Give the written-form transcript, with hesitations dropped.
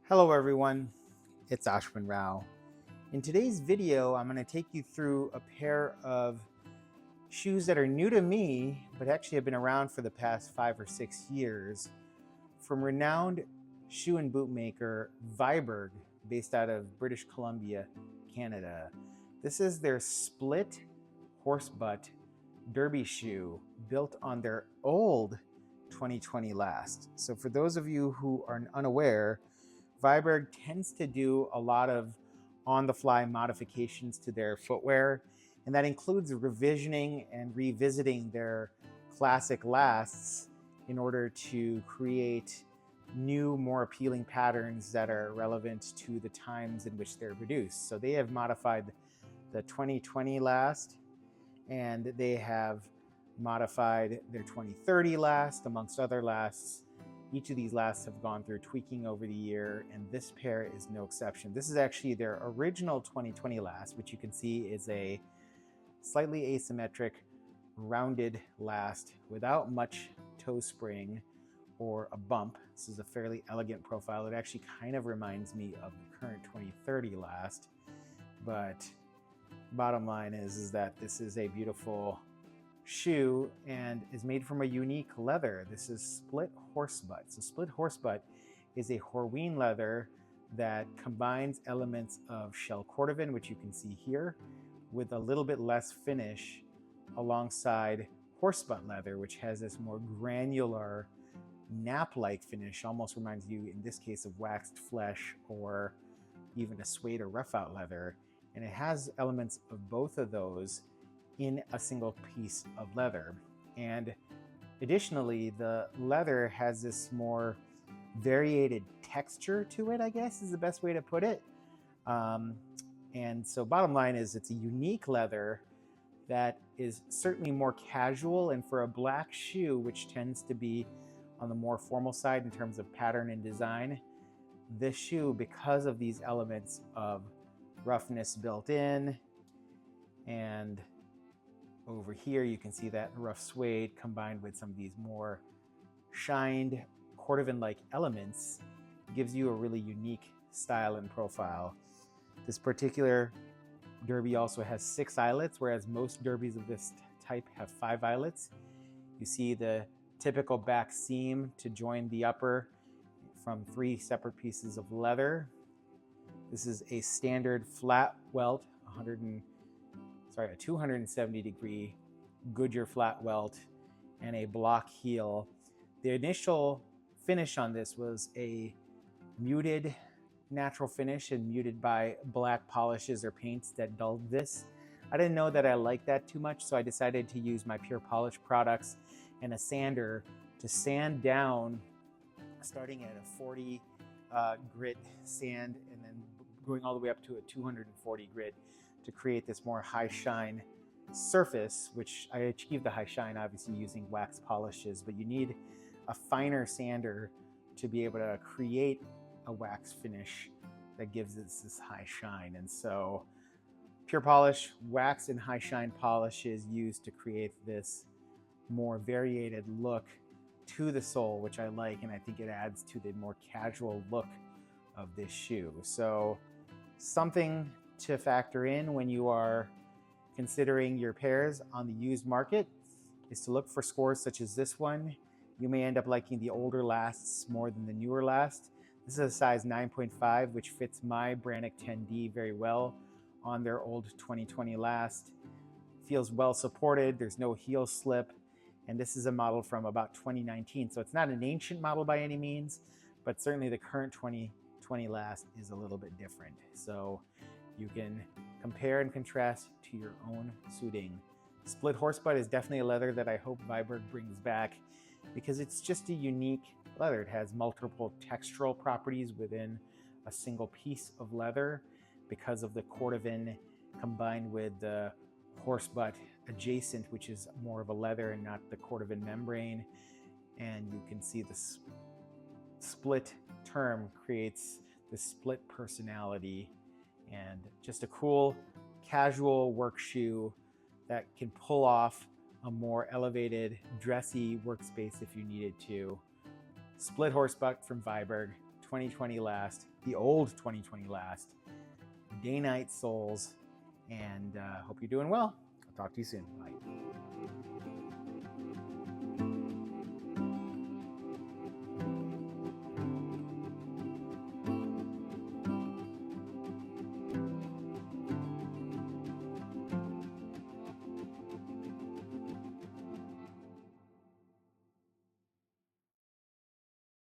Hello everyone, it's Ashwin Rao. In today's video, I'm going to take you through a pair of shoes that are new to me, but actually have been around for the past 5 or 6 years from renowned shoe and boot maker Viberg, based out of British Columbia, Canada. This is their split horsebutt derby shoe built on their old 2020 last. So for those of you who are unaware, Viberg tends to do a lot of on-the-fly modifications to their footwear, and that includes revisioning and revisiting their classic lasts in order to create new, more appealing patterns that are relevant to the times in which they're produced. So they have modified the 2020 last, and they have modified their 2030 last, amongst other lasts. Each of these lasts have gone through tweaking over the year, and this pair is no exception. This is actually their original 2020 last, which you can see is a slightly asymmetric, rounded last without much toe spring or a bump. This is a fairly elegant profile. It actually kind of reminds me of the current 2030 last, but bottom line is that this is a beautiful shoe and is made from a unique leather. This is split horsebutt. So split horsebutt is a Horween leather that combines elements of shell cordovan, which you can see here, with a little bit less finish alongside horsebutt leather, which has this more granular nap-like finish. Almost reminds you, in this case, of waxed flesh or even a suede or rough out leather. And it has elements of both of those in a single piece of leather. And additionally, the leather has this more variated texture to it, I guess is the best way to put it. And so bottom line is it's a unique leather that is certainly more casual, and for a black shoe, which tends to be on the more formal side in terms of pattern and design, this shoe, because of these elements of roughness built in, and over here you can see that rough suede combined with some of these more shined cordovan-like elements, gives you a really unique style and profile. This particular derby also has 6 eyelets, whereas most derbies of this type have 5 eyelets. You see the typical back seam to join the upper from 3 separate pieces of leather. This is a standard flat welt, a 270 degree Goodyear flat welt and a block heel. The initial finish on this was a muted natural finish and muted by black polishes or paints that dulled this. I didn't know that I liked that too much, so I decided to use my Pure Polish products and a sander to sand down, starting at a 40 grit sand and then going all the way up to a 240 grit to create this more high shine surface, which I achieved the high shine obviously using wax polishes, but you need a finer sander to be able to create a wax finish that gives it this high shine. And so Pure Polish wax and high shine polish is used to create this more variated look to the sole, which I like, and I think it adds to the more casual look of this shoe. So something to factor in when you are considering your pairs on the used market is to look for scores such as this one. You may end up liking the older lasts more than the newer last. This is a size 9.5, which fits my Brannick 10D very well on their old 2020 last. Feels well supported, there's no heel slip, and this is a model from about 2019. So it's not an ancient model by any means, but certainly the current 2020 last is a little bit different. So you can compare and contrast to your own suiting. Split horsebutt is definitely a leather that I hope Viberg brings back, because it's just a unique leather. It has multiple textural properties within a single piece of leather because of the cordovan combined with the horsebutt adjacent, which is more of a leather and not the cordovan membrane. And you can see the split term creates the split personality, and just a cool casual work shoe that can pull off a more elevated dressy workspace if you needed to. Split horsebutt from Viberg, 2020 last, the old 2020 last, day-night soles, and hope you're doing well. I'll talk to you soon. Bye.